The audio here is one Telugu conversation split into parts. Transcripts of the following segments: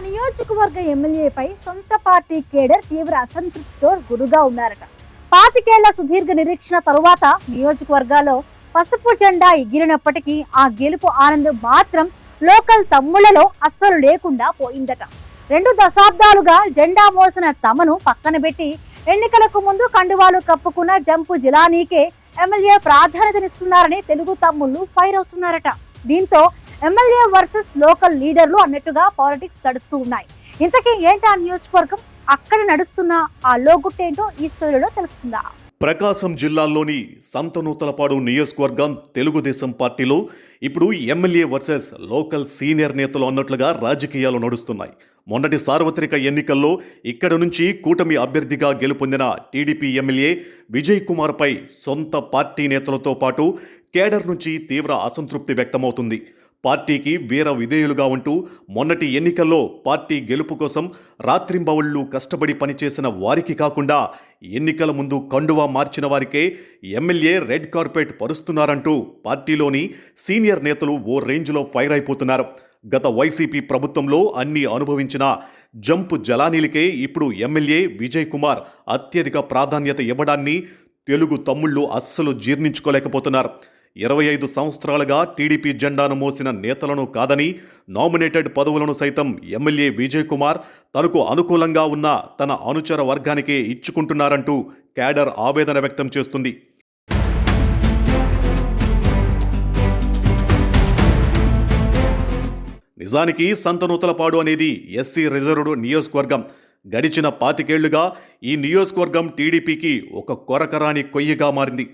నియోజకవర్గ ఎమ్మెల్యేపై సొంత పార్టీ కేడర్ తీవ్ర అసంతృప్తితో గురుగా ఉన్నారట. 25 ఏళ్ల సుదీర్ఘ నిరీక్షణ తరువాత నియోజకవర్గాల్లో పసుపు జెండా ఎగిరినప్పటికీ ఆ గెలుపు ఆనందం మాత్రం లోకల్ తమ్ముళ్లలో అస్సలు లేకుండా పోయిందట. 2 దశాబ్దాలుగా జెండా మోసిన తమను పక్కన పెట్టి ఎన్నికలకు ముందు కండువాలు కప్పుకున్న జంపు జిలానీకే ఎమ్మెల్యే ప్రాధాన్యతనిస్తున్నారని తెలుగు తమ్ముళ్లు ఫైర్ అవుతున్నారట. దీంతో ఎమ్మెల్యే వర్సెస్ లోకల్ లీడర్లు అన్నట్టుగా పాలిటిక్స్ నడుస్తూ ఉన్నాయి. ఇంతకీ ఏంటి ఆ నియోజకవర్గం, అక్కడ నడుస్తున్న ఆ లోగుట్టేంటో ఈ స్టోరీలో తెలుస్తుందా? ప్రకాశం జిల్లాలోని సంతనూతలపాడు నియోజకవర్గం తెలుగుదేశం పార్టీలో ఇప్పుడు ఎమ్మెల్యే వర్సెస్ లోకల్ సీనియర్ నేతలు అన్నట్లుగా రాజకీయాలు నడుస్తున్నాయి. మొన్నటి సార్వత్రిక ఎన్నికల్లో ఇక్కడ నుంచి కూటమి అభ్యర్థిగా గెలుపొందిన టీడీపీ ఎమ్మెల్యే విజయ్ కుమార్పై సొంత పార్టీ నేతలతో పాటు కేడర్ నుంచి తీవ్ర అసంతృప్తి వ్యక్తమవుతుంది. పార్టీకి వీర విధేయులుగా ఉంటూ మొన్నటి ఎన్నికల్లో పార్టీ గెలుపు కోసం రాత్రింబవళ్లు కష్టపడి పనిచేసిన వారికి కాకుండా ఎన్నికల ముందు కండువా మార్చిన వారికే ఎమ్మెల్యే రెడ్ కార్పెట్ పరుస్తున్నారంటూ పార్టీలోని సీనియర్ నేతలు ఓ రేంజ్లో ఫైర్ అయిపోతున్నారు. గత వైసీపీ ప్రభుత్వంలో అన్ని అనుభవించిన జంపు జలానీలకే ఇప్పుడు ఎమ్మెల్యే విజయ్ కుమార్ అత్యధిక ప్రాధాన్యత ఇవ్వడాన్ని తెలుగు తమ్ముళ్లు అస్సలు జీర్ణించుకోలేకపోతున్నారు. 25 సంవత్సరాలుగా టీడీపీ జెండాను మోసిన నేతలను కాదని నామినేటెడ్ పదవులను సైతం ఎమ్మెల్యే విజయ్ కుమార్ తనకు అనుకూలంగా ఉన్న తన అనుచర వర్గానికే ఇచ్చుకుంటున్నారంటూ క్యాడర్ ఆవేదన వ్యక్తం చేస్తుంది. నిజానికి సంతనూతలపాడు అనేది ఎస్సీ రిజర్వ్డ్ నియోజకవర్గం. గడిచిన 25 ఏళ్లుగా ఈ నియోజకవర్గం టీడీపీకి ఒక కొరకరాని కొయ్యగా మారింది.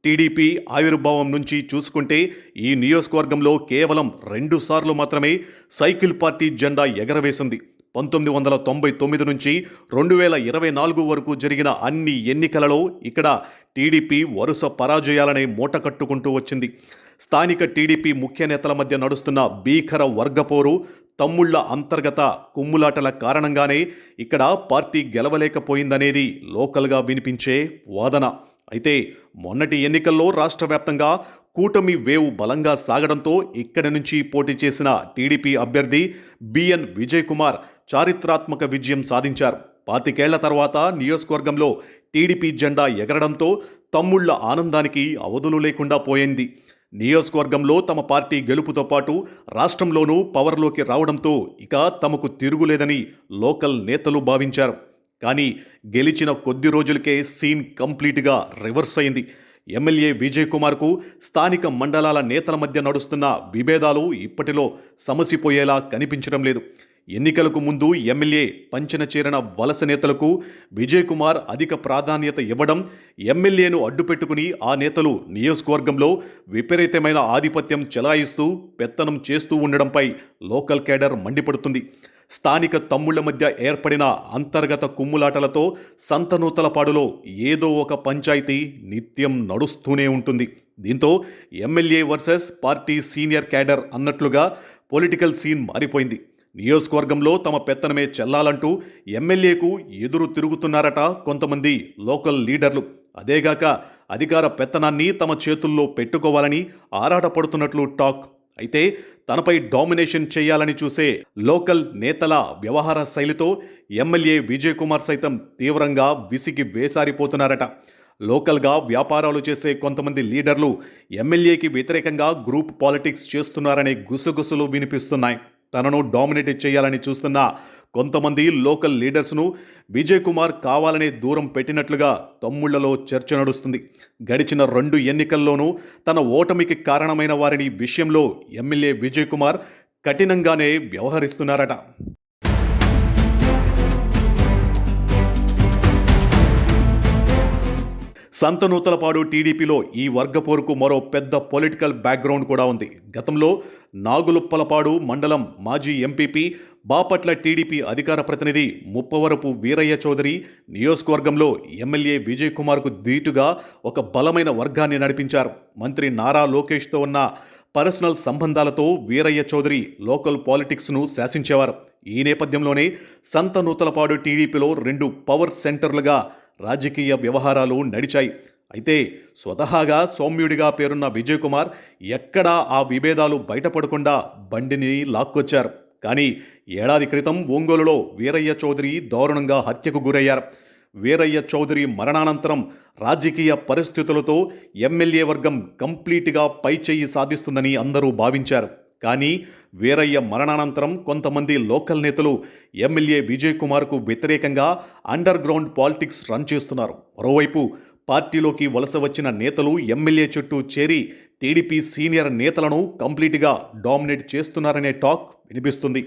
టీడీపీ ఆవిర్భావం నుంచి చూసుకుంటే ఈ నియోజకవర్గంలో కేవలం 2 సార్లు మాత్రమే సైకిల్ పార్టీ జెండా ఎగరవేసింది. 1999 నుంచి 2024 వరకు జరిగిన అన్ని ఎన్నికలలో ఇక్కడ టీడీపీ వరుస పరాజయాలనే మూట కట్టుకుంటూ వచ్చింది. స్థానిక టీడీపీ ముఖ్య నేతల మధ్య నడుస్తున్న భీకర వర్గపోరు, తమ్ముళ్ల అంతర్గత కుమ్ములాటల కారణంగానే ఇక్కడ పార్టీ గెలవలేకపోయిందనేది లోకల్గా వినిపించే వాదన. అయితే మొన్నటి ఎన్నికల్లో రాష్ట్ర వ్యాప్తంగా కూటమి వేవ్ బలంగా సాగడంతో ఇక్కడి నుంచి పోటీ చేసిన టీడీపీ అభ్యర్థి బిఎన్ విజయ్ కుమార్ చారిత్రాత్మక విజయం సాధించారు. 25 ఏళ్ల తర్వాత నియోజకవర్గంలో టీడీపీ జెండా ఎగరడంతో తమ్ముళ్ల ఆనందానికి అవధులు లేకుండా పోయింది. నియోజకవర్గంలో తమ పార్టీ గెలుపుతో పాటు రాష్ట్రంలోనూ పవర్లోకి రావడంతో ఇక తమకు తిరుగులేదని లోకల్ నేతలు భావించారు. కానీ గెలిచిన కొద్ది రోజులకే సీన్ కంప్లీట్గా రివర్స్ అయింది. ఎమ్మెల్యే విజయ్ కుమార్కు స్థానిక మండలాల నేతల మధ్య నడుస్తున్న విభేదాలు ఇప్పటిలో సమసిపోయేలా కనిపించడం లేదు. ఎన్నికలకు ముందు ఎమ్మెల్యే పంచన చేరిన వలస నేతలకు విజయ్ కుమార్ అధిక ప్రాధాన్యత ఇవ్వడం, ఎమ్మెల్యేను అడ్డుపెట్టుకుని ఆ నేతలు నియోజకవర్గంలో విపరీతమైన ఆధిపత్యం చెలాయిస్తూ పెత్తనం చేస్తూ ఉండడంపై లోకల్ కేడర్ మండిపడుతుంది. స్థానిక తమ్ముళ్ల మధ్య ఏర్పడిన అంతర్గత కుమ్ములాటలతో సంతనూతలపాడులో ఏదో ఒక పంచాయతీ నిత్యం నడుస్తూనే ఉంటుంది. దీంతో MLA versus party senior cadre అన్నట్లుగా పొలిటికల్ సీన్ మారిపోయింది. నియోజకవర్గంలో తమ పెత్తనమే చెల్లాలంటూ ఎమ్మెల్యేకు ఎదురు తిరుగుతున్నారట కొంతమంది లోకల్ లీడర్లు. అదేగాక అధికార పెత్తనాన్ని తమ చేతుల్లో పెట్టుకోవాలని ఆరాటపడుతున్నట్లు టాక్. అయితే తనపై డామినేషన్ చేయాలని చూసే లోకల్ నేతల వ్యవహార శైలితో ఎమ్మెల్యే విజయ్ కుమార్ సైతం తీవ్రంగా విసిగి వేసారిపోతున్నారట. లోకల్గా వ్యాపారాలు చేసే కొంతమంది లీడర్లు ఎమ్మెల్యేకి వ్యతిరేకంగా గ్రూప్ పాలిటిక్స్ చేస్తున్నారనే గుసగుసలు వినిపిస్తున్నాయి. తనను డామినేట్ చేయాలని చూస్తున్న కొంతమంది లోకల్ లీడర్స్ను విజయ్ కుమార్ కావాలనే దూరం పెట్టినట్లుగా తమ్ముళ్లలో చర్చ నడుస్తుంది. గడిచిన 2 ఎన్నికల్లోనూ తన ఓటమికి కారణమైన వారిని విషయంలో ఎమ్మెల్యే విజయ్ కుమార్ కఠినంగానే వ్యవహరిస్తున్నారట. సంతనూతలపాడు టీడీపీలో ఈ వర్గపోరుకు మరో పెద్ద పొలిటికల్ బ్యాక్గ్రౌండ్ కూడా ఉంది. గతంలో నాగులుప్పలపాడు మండలం మాజీ ఎంపీపీ, బాపట్ల టీడీపీ అధికార ప్రతినిధి ముప్పవరపు వీరయ్య చౌదరి నియోజకవర్గంలో ఎమ్మెల్యే విజయ్ కుమార్కు ధీటుగా ఒక బలమైన వర్గాన్ని నడిపించారు. మంత్రి నారా లోకేష్తో ఉన్న పర్సనల్ సంబంధాలతో వీరయ్య చౌదరి లోకల్ పాలిటిక్స్ను శాసించేవారు. ఈ నేపథ్యంలోనే సంతనూతలపాడు టీడీపీలో 2 పవర్ సెంటర్లుగా రాజకీయ వ్యవహారాలు నడిచాయి. అయితే స్వతహాగా సౌమ్యుడిగా పేరున్న విజయ్ కుమార్ ఎక్కడా ఆ విభేదాలు బయటపడకుండా బండిని లాక్కొచ్చారు. కానీ ఏడాది క్రితం ఒంగోలులో వీరయ్య చౌదరి దారుణంగా హత్యకు గురయ్యారు. వీరయ్య చౌదరి మరణానంతరం రాజకీయ పరిస్థితులతో ఎమ్మెల్యే వర్గం కంప్లీట్గా పైచెయ్యి సాధిస్తుందని అందరూ భావించారు. కానీ వీరయ్య మరణానంతరం కొంతమంది లోకల్ నేతలు ఎమ్మెల్యే విజయ్ కుమార్కు వ్యతిరేకంగా అండర్ గ్రౌండ్ పాలిటిక్స్ రన్ చేస్తున్నారు. మరోవైపు పార్టీలోకి వలస వచ్చిన నేతలు ఎమ్మెల్యే చుట్టూ చేరి టీడీపీ సీనియర్ నేతలను కంప్లీట్గా డామినేట్ చేస్తున్నారనే టాక్ వినిపిస్తుంది.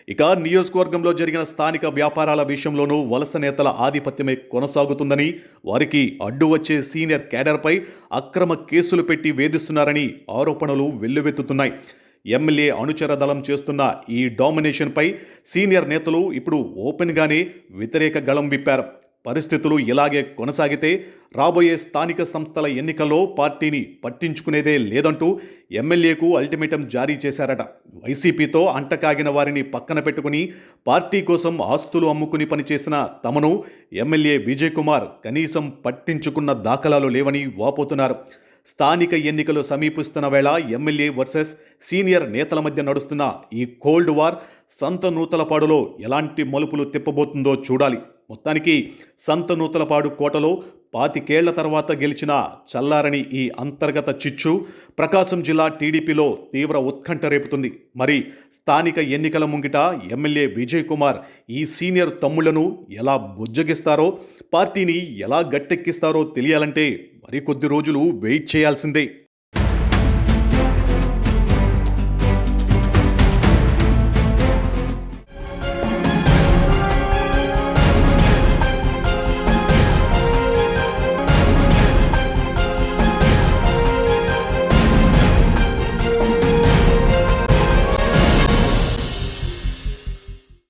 ఇక నియోజకవర్గంలో జరిగిన స్థానిక వ్యాపారాల విషయంలోనూ వలస నేతల ఆధిపత్యమే కొనసాగుతుందని, వారికి అడ్డు వచ్చే సీనియర్ క్యాడర్పై అక్రమ కేసులు పెట్టి వేధిస్తున్నారని ఆరోపణలు వెల్లువెత్తుతున్నాయి. ఎమ్మెల్యే అనుచర దళం చేస్తున్న ఈ డామినేషన్పై సీనియర్ నేతలు ఇప్పుడు ఓపెన్గానే వ్యతిరేక గళం విప్పారు. పరిస్థితులు ఇలాగే కొనసాగితే రాబోయే స్థానిక సంస్థల ఎన్నికల్లో పార్టీని పట్టించుకునేదే లేదంటూ ఎమ్మెల్యేకు అల్టిమేటం జారీ చేశారట. వైసీపీతో అంటకాగిన వారిని పక్కన పెట్టుకుని పార్టీ కోసం ఆస్తులు అమ్ముకుని పనిచేసిన తమను ఎమ్మెల్యే విజయ్ కుమార్ కనీసం పట్టించుకున్న దాఖలాలు లేవని వాపోతున్నారు. స్థానిక ఎన్నికలు సమీపిస్తున్న వేళ ఎమ్మెల్యే వర్సెస్ సీనియర్ నేతల మధ్య నడుస్తున్న ఈ కోల్డ్ వార్ సంతనూతలపాడులో ఎలాంటి మలుపులు తిప్పబోతుందో చూడాలి. మొత్తానికి సంతనూతలపాడు కోటలో 25 ఏళ్ల తర్వాత గెలిచిన చల్లారని ఈ అంతర్గత చిచ్చు ప్రకాశం జిల్లా టీడీపీలో తీవ్ర ఉత్కంఠ రేపుతుంది. మరి స్థానిక ఎన్నికల ముంగిట ఎమ్మెల్యే విజయ్ కుమార్ ఈ సీనియర్ తమ్ముళ్లను ఎలా బుజ్జగిస్తారో, పార్టీని ఎలా గట్టెక్కిస్తారో తెలియాలంటే మరికొద్ది రోజులు వెయిట్ చేయాల్సిందే.